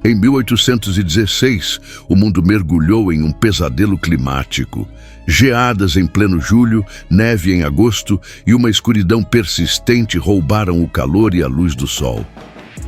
Em 1816, o mundo mergulhou em um pesadelo climático. Geadas em pleno julho, neve em agosto e uma escuridão persistente roubaram o calor e a luz do sol.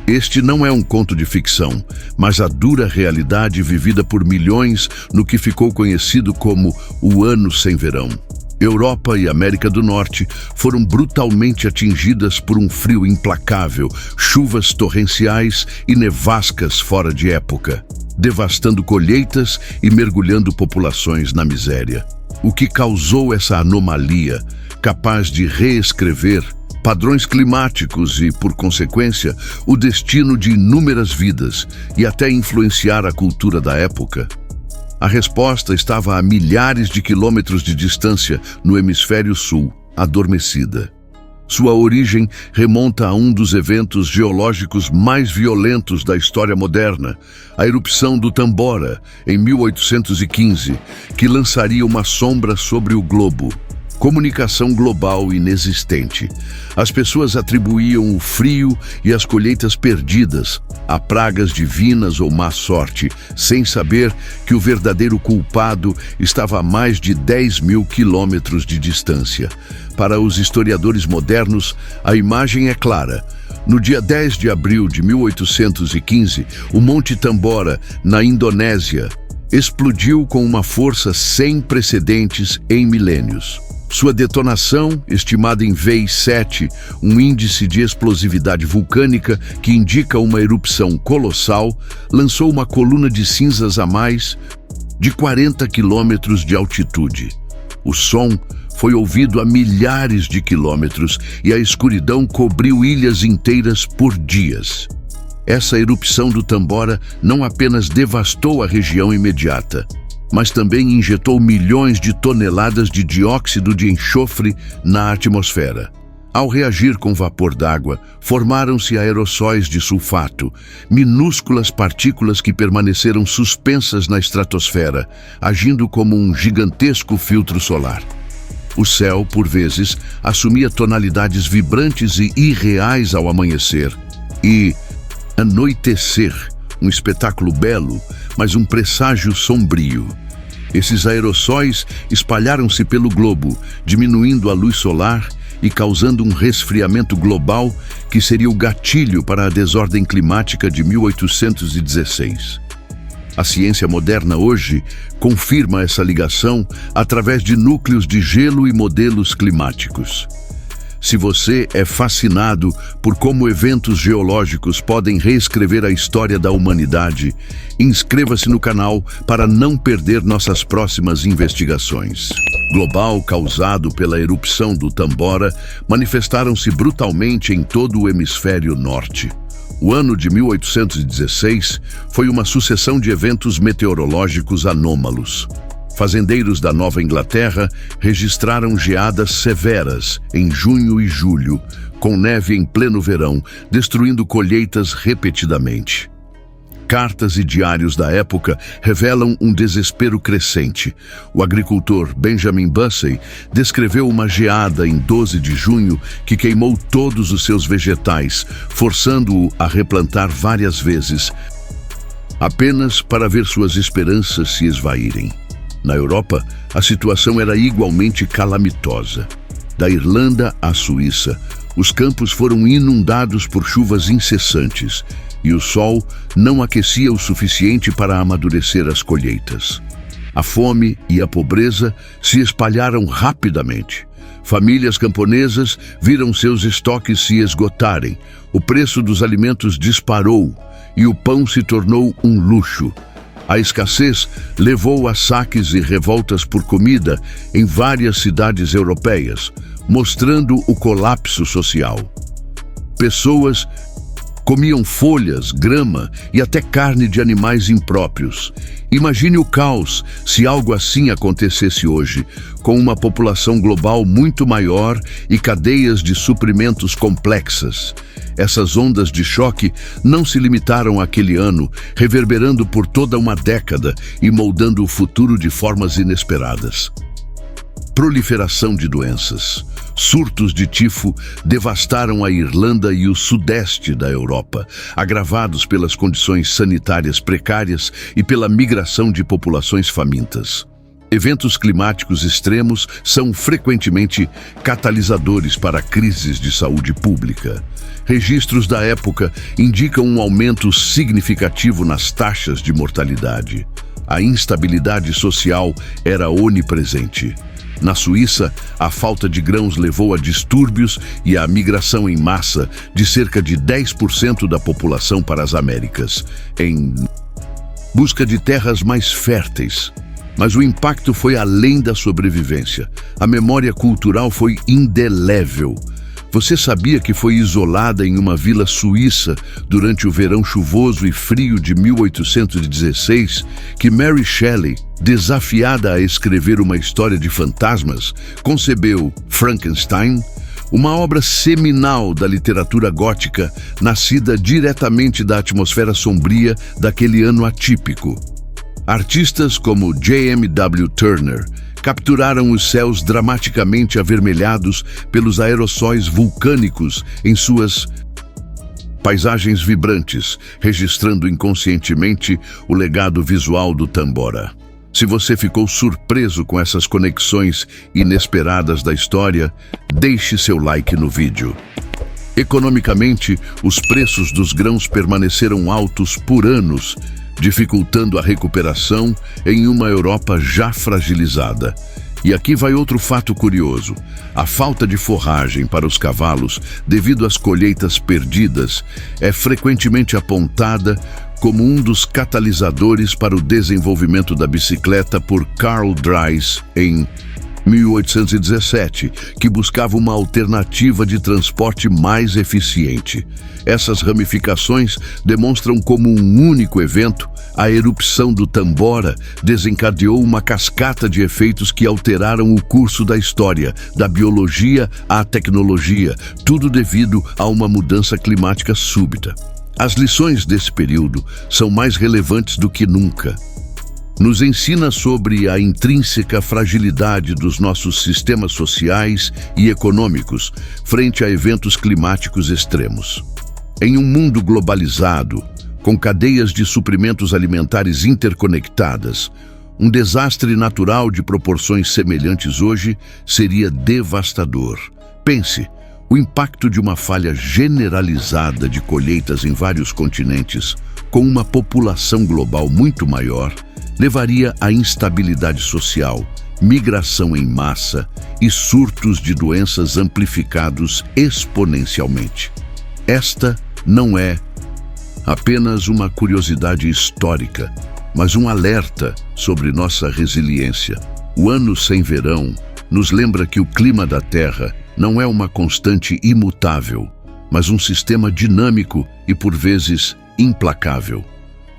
Este não é um conto de ficção, mas a dura realidade vivida por milhões no que ficou conhecido como o Ano Sem Verão. Europa e América do Norte foram brutalmente atingidas por um frio implacável, chuvas torrenciais e nevascas fora de época, devastando colheitas e mergulhando populações na miséria. O que causou essa anomalia, capaz de reescrever padrões climáticos e, por consequência, o destino de inúmeras vidas e até influenciar a cultura da época? A resposta estava a milhares de quilômetros de distância no hemisfério sul, adormecida. Sua origem remonta a um dos eventos geológicos mais violentos da história moderna, a erupção do Tambora, em 1815, que lançaria uma sombra sobre o globo. Comunicação global inexistente. As pessoas atribuíam o frio e as colheitas perdidas a pragas divinas ou má sorte, sem saber que o verdadeiro culpado estava a mais de 10.000 quilômetros de distância. Para os historiadores modernos, a imagem é clara. No dia 10 de abril de 1815, o Monte Tambora, na Indonésia, explodiu com uma força sem precedentes em milênios. Sua detonação, estimada em VI7, um índice de explosividade vulcânica que indica uma erupção colossal, lançou uma coluna de cinzas a mais de 40 quilômetros de altitude. O som foi ouvido a milhares de quilômetros e a escuridão cobriu ilhas inteiras por dias. Essa erupção do Tambora não apenas devastou a região imediata, mas também injetou milhões de toneladas de dióxido de enxofre na atmosfera. Ao reagir com vapor d'água, formaram-se aerossóis de sulfato, minúsculas partículas que permaneceram suspensas na estratosfera, agindo como um gigantesco filtro solar. O céu, por vezes, assumia tonalidades vibrantes e irreais ao amanhecer. E anoitecer, um espetáculo belo, mas um presságio sombrio. Esses aerossóis espalharam-se pelo globo, diminuindo a luz solar e causando um resfriamento global que seria o gatilho para a desordem climática de 1816. A ciência moderna hoje confirma essa ligação através de núcleos de gelo e modelos climáticos. Se você é fascinado por como eventos geológicos podem reescrever a história da humanidade, inscreva-se no canal para não perder nossas próximas investigações. Global causado pela erupção do Tambora manifestaram-se brutalmente em todo o hemisfério norte. O ano de 1816 foi uma sucessão de eventos meteorológicos anômalos. Fazendeiros da Nova Inglaterra registraram geadas severas em junho e julho, com neve em pleno verão, destruindo colheitas repetidamente. Cartas e diários da época revelam um desespero crescente. O agricultor Benjamin Bussey descreveu uma geada em 12 de junho que queimou todos os seus vegetais, forçando-o a replantar várias vezes, apenas para ver suas esperanças se esvaírem. Na Europa, a situação era igualmente calamitosa. Da Irlanda à Suíça, os campos foram inundados por chuvas incessantes e o sol não aquecia o suficiente para amadurecer as colheitas. A fome e a pobreza se espalharam rapidamente. Famílias camponesas viram seus estoques se esgotarem, o preço dos alimentos disparou e o pão se tornou um luxo. A escassez levou a saques e revoltas por comida em várias cidades europeias, mostrando o colapso social. Pessoas comiam folhas, grama e até carne de animais impróprios. Imagine o caos se algo assim acontecesse hoje, com uma população global muito maior e cadeias de suprimentos complexas. Essas ondas de choque não se limitaram àquele ano, reverberando por toda uma década e moldando o futuro de formas inesperadas. Proliferação de doenças. Surtos de tifo devastaram a Irlanda e o sudeste da Europa, agravados pelas condições sanitárias precárias e pela migração de populações famintas. Eventos climáticos extremos são frequentemente catalisadores para crises de saúde pública. Registros da época indicam um aumento significativo nas taxas de mortalidade. A instabilidade social era onipresente. Na Suíça, a falta de grãos levou a distúrbios e à migração em massa de cerca de 10% da população para as Américas, em busca de terras mais férteis. Mas o impacto foi além da sobrevivência. A memória cultural foi indelével. Você sabia que foi isolada em uma vila suíça durante o verão chuvoso e frio de 1816 que Mary Shelley, desafiada a escrever uma história de fantasmas, concebeu Frankenstein, uma obra seminal da literatura gótica, nascida diretamente da atmosfera sombria daquele ano atípico. Artistas como J.M.W. Turner capturaram os céus dramaticamente avermelhados pelos aerossóis vulcânicos em suas paisagens vibrantes, registrando inconscientemente o legado visual do Tambora. Se você ficou surpreso com essas conexões inesperadas da história, deixe seu like no vídeo. Economicamente, os preços dos grãos permaneceram altos por anos, dificultando a recuperação em uma Europa já fragilizada. E aqui vai outro fato curioso. A falta de forragem para os cavalos, devido às colheitas perdidas, é frequentemente apontada como um dos catalisadores para o desenvolvimento da bicicleta por Carl Dries em 1817, que buscava uma alternativa de transporte mais eficiente. Essas ramificações demonstram como um único evento, a erupção do Tambora desencadeou uma cascata de efeitos que alteraram o curso da história, da biologia à tecnologia, tudo devido a uma mudança climática súbita. As lições desse período são mais relevantes do que nunca. Nos ensina sobre a intrínseca fragilidade dos nossos sistemas sociais e econômicos frente a eventos climáticos extremos. Em um mundo globalizado, com cadeias de suprimentos alimentares interconectadas, um desastre natural de proporções semelhantes hoje seria devastador. Pense, o impacto de uma falha generalizada de colheitas em vários continentes, com uma população global muito maior, levaria à instabilidade social, migração em massa e surtos de doenças amplificados exponencialmente. Esta não é apenas uma curiosidade histórica, mas um alerta sobre nossa resiliência. O ano sem verão nos lembra que o clima da Terra não é uma constante imutável, mas um sistema dinâmico e, por vezes, implacável.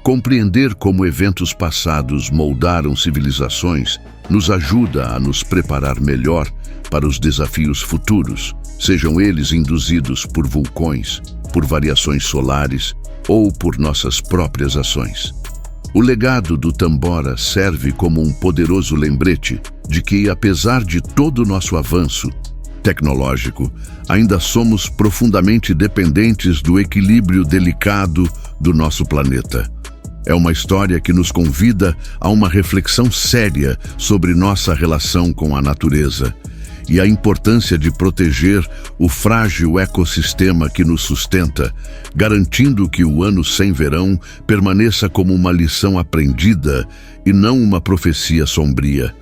Compreender como eventos passados moldaram civilizações nos ajuda a nos preparar melhor para os desafios futuros, sejam eles induzidos por vulcões, por variações solares ou por nossas próprias ações. O legado do Tambora serve como um poderoso lembrete de que, apesar de todo o nosso avanço tecnológico, ainda somos profundamente dependentes do equilíbrio delicado do nosso planeta. É uma história que nos convida a uma reflexão séria sobre nossa relação com a natureza e a importância de proteger o frágil ecossistema que nos sustenta, garantindo que o ano sem verão permaneça como uma lição aprendida e não uma profecia sombria.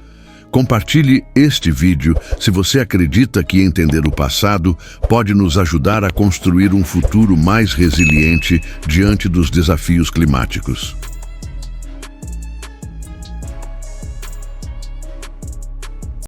Compartilhe este vídeo se você acredita que entender o passado pode nos ajudar a construir um futuro mais resiliente diante dos desafios climáticos.